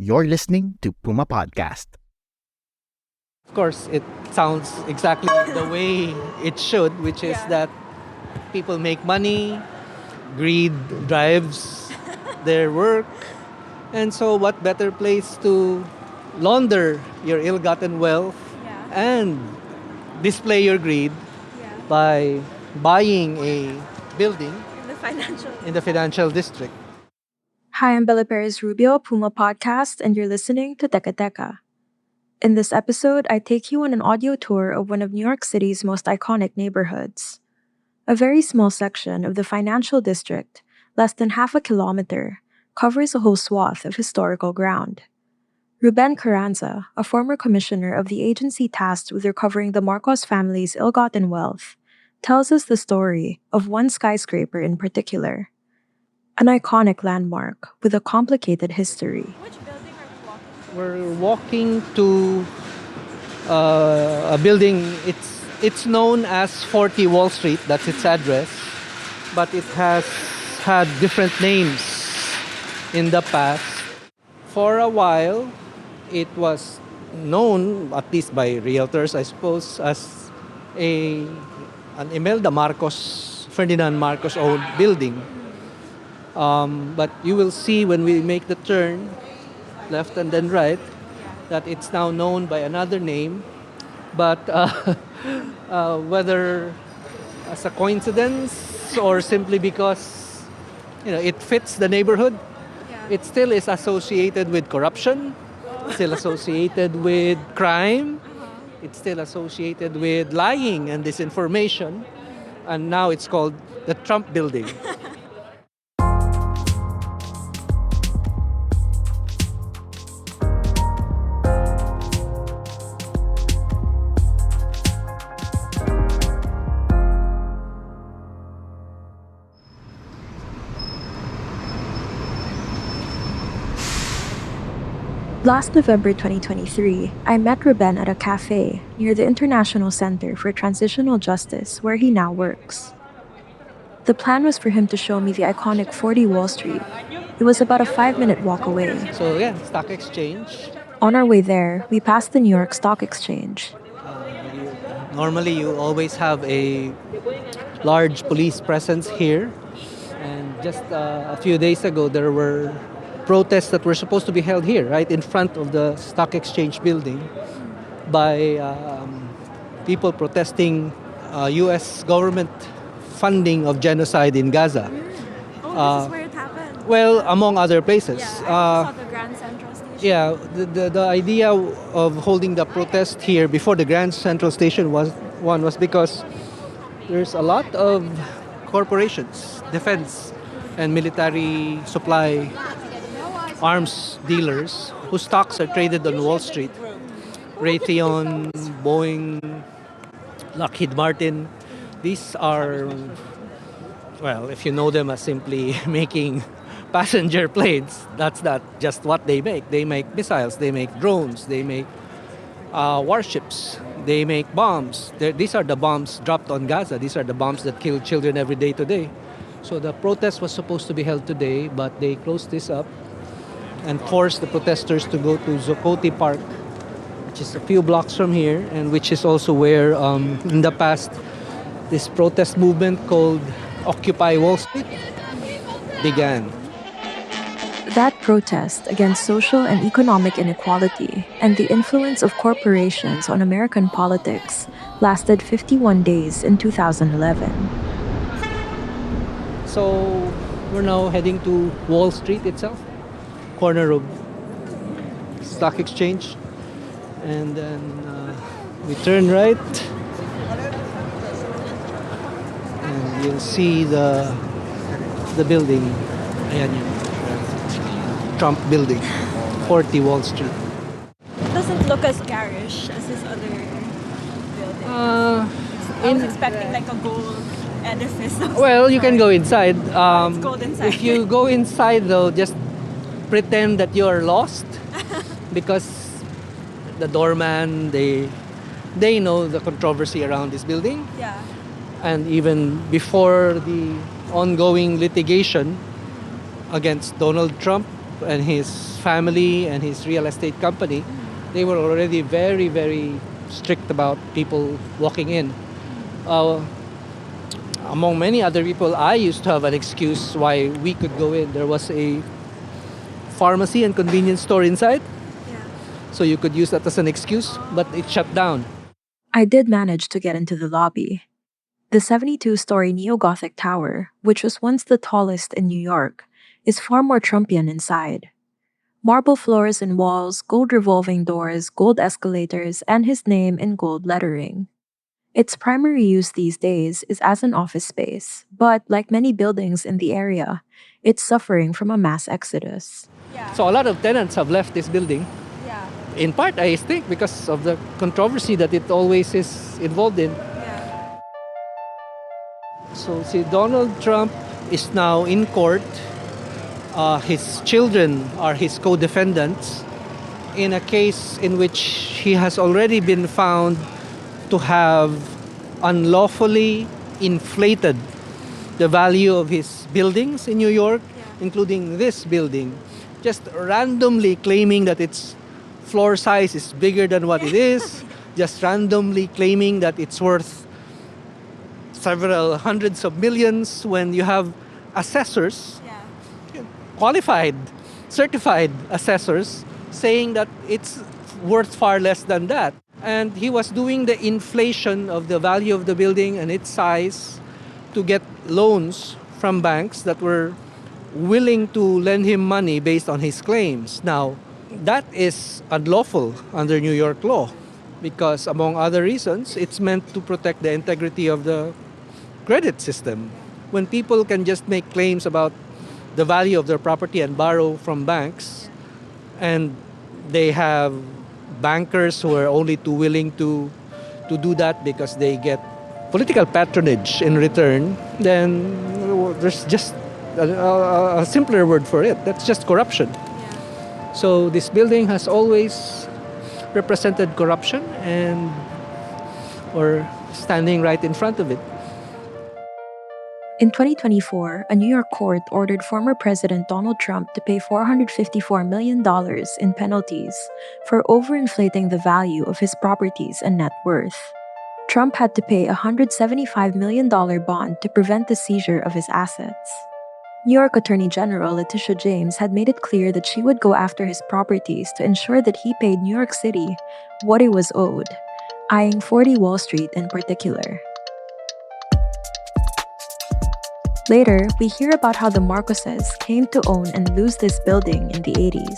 You're listening to Puma Podcast. Of course, it sounds exactly the way it should, which is that people make money, greed drives their work, and so what better place to launder your ill-gotten wealth and display your greed by buying a building in the financial district. Hi, I'm Bella Perez Rubio, Puma Podcast, and you're listening to Teka Teka. In this episode, I take you on an audio tour of one of New York City's most iconic neighborhoods. A very small section of the financial district, less than half a kilometer, covers a whole swath of historical ground. Ruben Carranza, a former commissioner of the agency tasked with recovering the Marcos family's ill-gotten wealth, tells us the story of one skyscraper in particular. An iconic landmark with a complicated history. Which building are we walking? We're walking to a building. It's known as 40 Wall Street. That's its address, but it has had different names in the past. For a while, it was known, at least by realtors, I suppose, as an Imelda Marcos, Ferdinand Marcos owned building. But you will see when we make the turn, left and then right, that it's now known by another name. But whether as a coincidence or simply because it fits the neighborhood, it still is associated with corruption, still associated with crime, it's still associated with lying and disinformation, and now it's called the Trump Building. Last November 2023, I met Ruben at a cafe near the International Center for Transitional Justice where he now works. The plan was for him to show me the iconic 40 Wall Street. It was about a 5-minute walk away. So yeah, stock exchange. On our way there, we passed the New York Stock Exchange. Normally you always have a large police presence here. And just a few days ago, there were protests that were supposed to be held here, right in front of the Stock Exchange building by people protesting U.S. government funding of genocide in Gaza. This is where it happened. Well, among other places. I saw the Grand Central Station. Yeah, the idea of holding the protest here before the Grand Central Station was because there's a lot of corporations, defense and military supply arms dealers whose stocks are traded on Wall Street. Raytheon, Boeing, Lockheed Martin. These are, well, if you know them as simply making passenger planes, that's not just what they make. They make missiles, they make drones, they make warships, they make bombs. These are the bombs dropped on Gaza. These are the bombs that kill children every day today. So the protest was supposed to be held today, but they closed this up and forced the protesters to go to Zuccotti Park, which is a few blocks from here, and which is also where, in the past, this protest movement called Occupy Wall Street began. That protest against social and economic inequality and the influence of corporations on American politics lasted 51 days in 2011. So we're now heading to Wall Street itself, corner of Stock Exchange, and then we turn right and you'll see the building. Ayan yun. Trump Building, 40 Wall Street. It doesn't look as garish as this other building. I was expecting like a gold edifice. Well, you can go inside. It's gold inside. If you go inside, though, just pretend that you're lost because the doorman, they know the controversy around this building. Yeah. And even before the ongoing litigation against Donald Trump, and his family and his real estate company, they were already very, very strict about people walking in. Uh, Among many other people, I used to have an excuse why we could go in. There was a pharmacy and convenience store inside, Yeah. so you could use that as an excuse, but it shut down. I did manage to get into the lobby. The 72-story neo-Gothic tower, which was once the tallest in New York, is far more Trumpian inside. Marble floors and walls, gold revolving doors, gold escalators, and his name in gold lettering. Its primary use these days is as an office space, but like many buildings in the area, it's suffering from a mass exodus. Yeah. So a lot of tenants have left this building. Yeah. In part, I think, because of the controversy that it always is involved in. Yeah. So, see, Donald Trump is now in court. His children are his co-defendants in a case in which he has already been found to have unlawfully inflated the value of his buildings in New York, including this building, just randomly claiming that its floor size is bigger than what it is, just randomly claiming that it's worth several hundreds of millions when you have assessors, Yeah. qualified, certified assessors, saying that it's worth far less than that. And he was doing the inflation of the value of the building and its size to get loans from banks that were willing to lend him money based on his claims. Now, that is unlawful under New York law because, among other reasons, it's meant to protect the integrity of the credit system. When people can just make claims about the value of their property and borrow from banks, and they have bankers who are only too willing to do that because they get political patronage in return, then there's just a simpler word for it. That's just corruption. Yeah. So this building has always represented corruption and or standing right in front of it. In 2024, a New York court ordered former President Donald Trump to pay $454 million in penalties for overinflating the value of his properties and net worth. Trump had to pay a $175 million bond to prevent the seizure of his assets. New York Attorney General Letitia James had made it clear that she would go after his properties to ensure that he paid New York City what it was owed, eyeing 40 Wall Street in particular. Later, we hear about how the Marcoses came to own and lose this building in the 80s.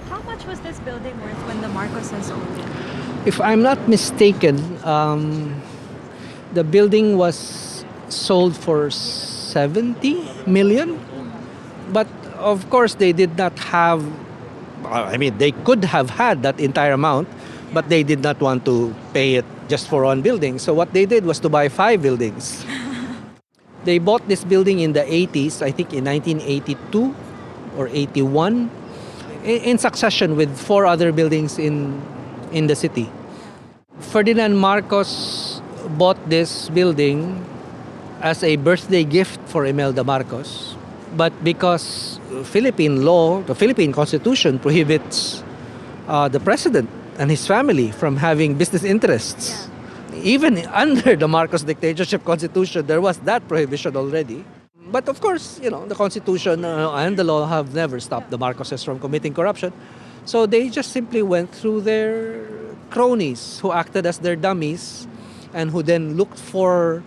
How much was this building worth when the Marcoses owned it? If I'm not mistaken, the building was sold for 70 million. But of course, they did not have, they could have had that entire amount, but they did not want to pay it just for one building. So what they did was to buy 5 buildings. They bought this building in the 80s, I think in 1982 or 81, in succession with 4 other buildings in the city. Ferdinand Marcos bought this building as a birthday gift for Imelda Marcos. But because Philippine law, the Philippine Constitution prohibits the president and his family from having business interests. Even under the Marcos dictatorship constitution, there was that prohibition already. But of course, the Constitution and the law have never stopped the Marcoses from committing corruption. So they just simply went through their cronies who acted as their dummies and who then looked for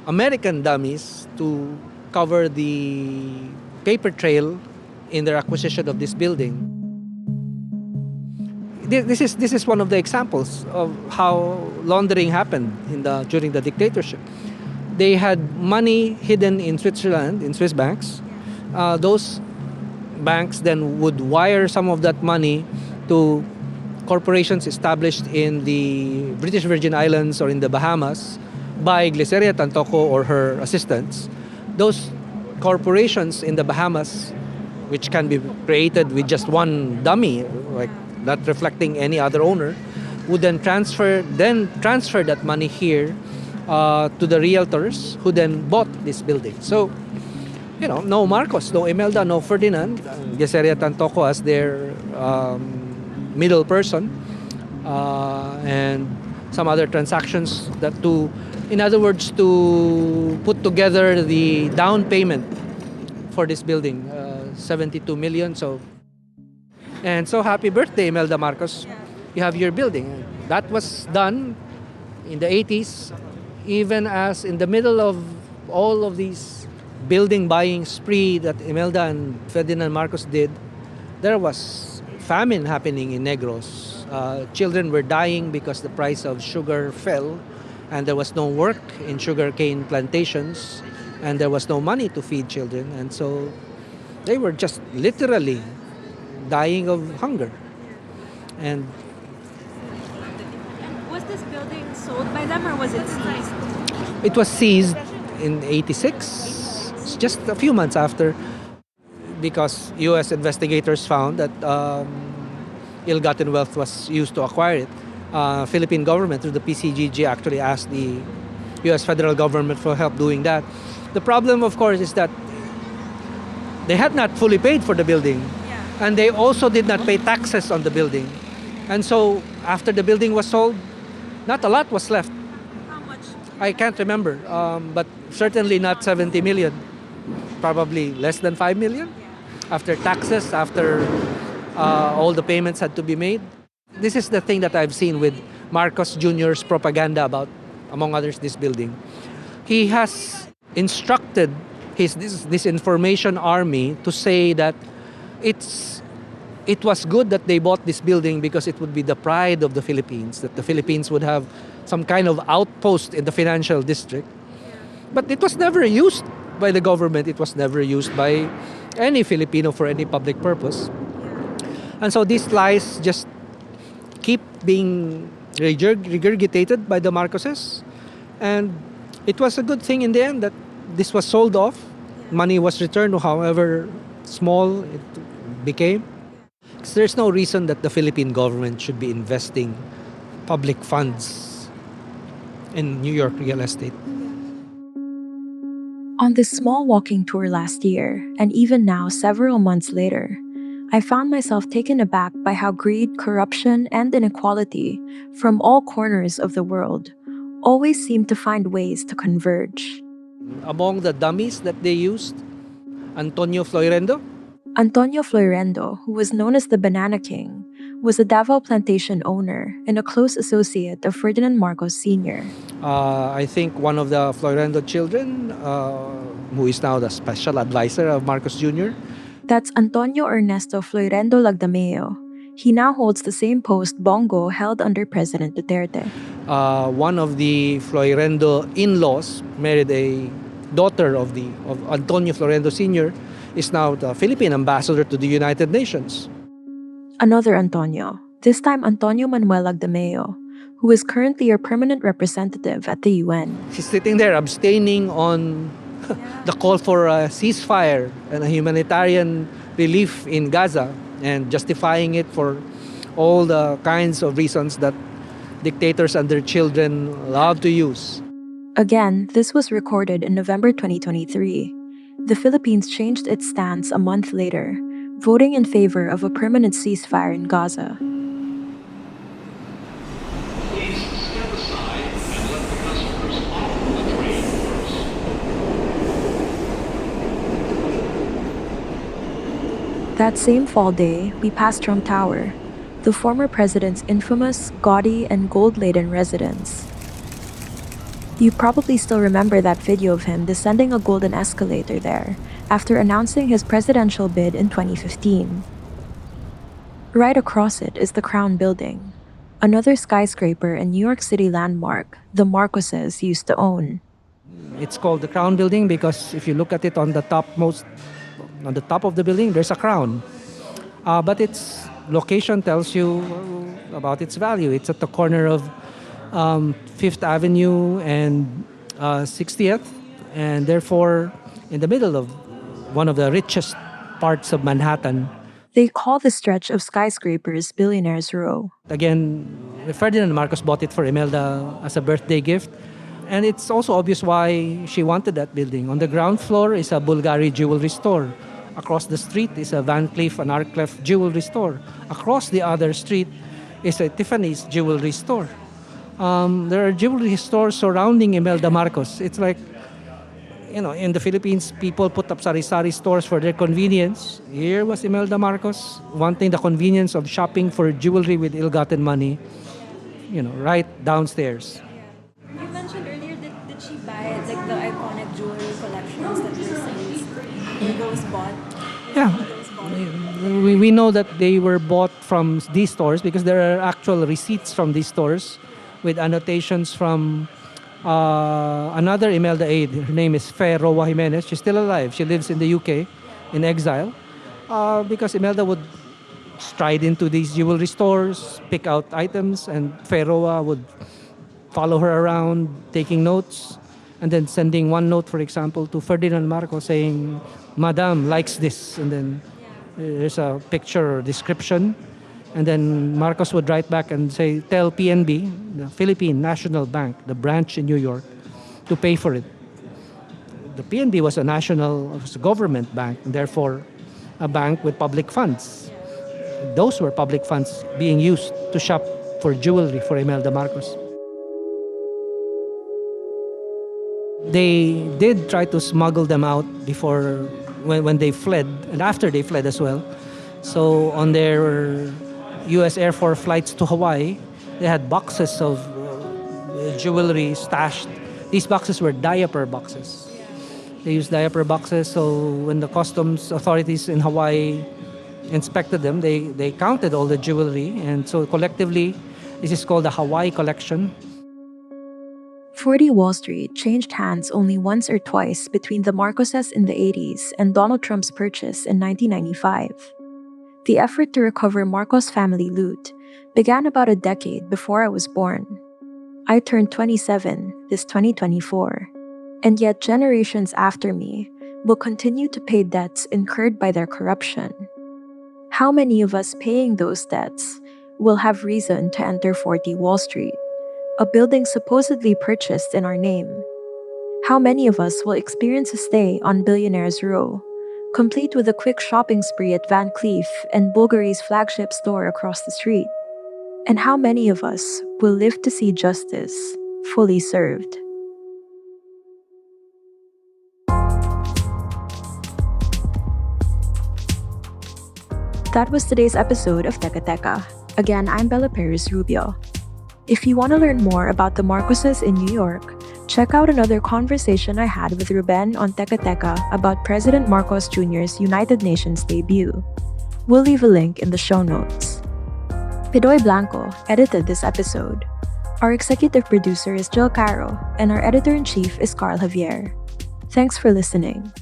American dummies to cover the paper trail in their acquisition of this building. This is one of the examples of how laundering happened during the dictatorship. They had money hidden in Switzerland, in Swiss banks. Those banks then would wire some of that money to corporations established in the British Virgin Islands or in the Bahamas by Glyceria Tantoco or her assistants. Those corporations in the Bahamas which can be created with just one dummy, like not reflecting any other owner, would then transfer that money here to the realtors who then bought this building. So, no Marcos, no Imelda, no Ferdinand, Geseria Tantoco as their middle person, and some other transactions in other words, to put together the down payment for this building, 72 million. So happy birthday, Imelda Marcos. You have your building. That was done in the 80s, even as in the middle of all of these building buying spree that Imelda and Ferdinand Marcos did, there was famine happening in Negros. Children were dying because the price of sugar fell, and there was no work in sugarcane plantations, and there was no money to feed children, and so they were just literally dying of hunger. And was this building sold by them or was it seized? it was seized in 86, just a few months after, because U.S. investigators found that ill-gotten wealth was used to acquire it. Philippine government through the PCGG actually asked the U.S. federal government for help doing that. The problem, of course, is that they had not fully paid for the building, and they also did not pay taxes on the building. And so after the building was sold, not a lot was left. How much? I can't remember, but certainly not 70 million. Probably less than 5 million after taxes, after all the payments had to be made. This is the thing that I've seen with Marcos Jr.'s propaganda about, among others, this building. He has instructed this information army to say that it was good that they bought this building because it would be the pride of the Philippines, that the Philippines would have some kind of outpost in the financial district. But it was never used by the government. It was never used by any Filipino for any public purpose. And so these lies just keep being regurgitated by the Marcoses. And it was a good thing in the end that this was sold off. Money was returned, however small it became. Because there's no reason that the Philippine government should be investing public funds in New York real estate. On this small walking tour last year, and even now several months later, I found myself taken aback by how greed, corruption, and inequality from all corners of the world always seem to find ways to converge. Among the dummies that they used, Antonio Floirendo. Antonio Floirendo, who was known as the Banana King, was a Davao plantation owner and a close associate of Ferdinand Marcos Sr. I think one of the Floirendo children, who is now the special advisor of Marcos Jr. That's Antonio Ernesto Floirendo Lagdameo. He now holds the same post Bongo held under President Duterte. One of the Floirendo in-laws married a daughter of Antonio Floirendo Sr., is now the Philippine ambassador to the United Nations. Another Antonio, this time Antonio Manuel Lagdameo, who is currently a permanent representative at the UN. He's sitting there abstaining on the call for a ceasefire and a humanitarian relief in Gaza, and justifying it for all the kinds of reasons that dictators and their children love to use. Again, this was recorded in November 2023. The Philippines changed its stance a month later, voting in favor of a permanent ceasefire in Gaza. Please step aside and let the customers off the train first. That same fall day, we passed Trump Tower, the former president's infamous, gaudy, and gold-laden residence. You probably still remember that video of him descending a golden escalator there after announcing his presidential bid in 2015. Right across it is the Crown Building, another skyscraper and New York City landmark the Marcoses used to own. It's called the Crown Building because if you look at it on the top of the building, there's a crown. But its location tells you about its value. It's at the corner of 5th Avenue and 60th, and therefore in the middle of one of the richest parts of Manhattan. They call the stretch of skyscrapers Billionaires Row. Again, Ferdinand Marcos bought it for Imelda as a birthday gift. And it's also obvious why she wanted that building. On the ground floor is a Bulgari jewelry store. Across the street is a Van Cleef and Arcliffe jewelry store. Across the other street is a Tiffany's jewelry store. There are jewelry stores surrounding Imelda Marcos. It's like, in the Philippines, people put up sari-sari stores for their convenience. Here was Imelda Marcos wanting the convenience of shopping for jewelry with ill-gotten money, right downstairs. You mentioned earlier that did she buy like the iconic jewelry collections that were seized? Those bought? Yeah. We know that they were bought from these stores because there are actual receipts from these stores with annotations from another Imelda aide. Her name is Roa Jimenez. She's still alive. She lives in the UK in exile because Imelda would stride into these jewelry stores, pick out items, and Roa would follow her around, taking notes, and then sending one note, for example, to Ferdinand Marcos saying, Madame likes this, and then there's a picture or description, and then Marcos would write back and say, tell PNB, the Philippine National Bank, the branch in New York, to pay for it. The PNB was a government bank, and therefore a bank with public funds. Those were public funds being used to shop for jewelry for Imelda Marcos. They did try to smuggle them out before, when they fled, and after they fled as well. So on their U.S. Air Force flights to Hawaii, they had boxes of jewelry stashed. These boxes were diaper boxes. They used diaper boxes, so when the customs authorities in Hawaii inspected them, they counted all the jewelry, and so collectively, this is called the Hawaii collection. 40 Wall Street changed hands only once or twice between the Marcoses in the 80s and Donald Trump's purchase in 1995. The effort to recover Marcos family loot began about a decade before I was born. I turned 27 this 2024, and yet generations after me will continue to pay debts incurred by their corruption. How many of us paying those debts will have reason to enter 40 Wall Street, a building supposedly purchased in our name? How many of us will experience a stay on Billionaires Row, complete with a quick shopping spree at Van Cleef and Bulgari's flagship store across the street? And how many of us will live to see justice fully served? That was today's episode of Teka Teka. Again, I'm Bella Perez Rubio. If you want to learn more about the Marcoses in New York, check out another conversation I had with Ruben on Teka Teka about President Marcos Jr.'s United Nations debut. We'll leave a link in the show notes. Pidoy Blanco edited this episode. Our executive producer is Jill Caro, and our editor-in-chief is Carl Javier. Thanks for listening.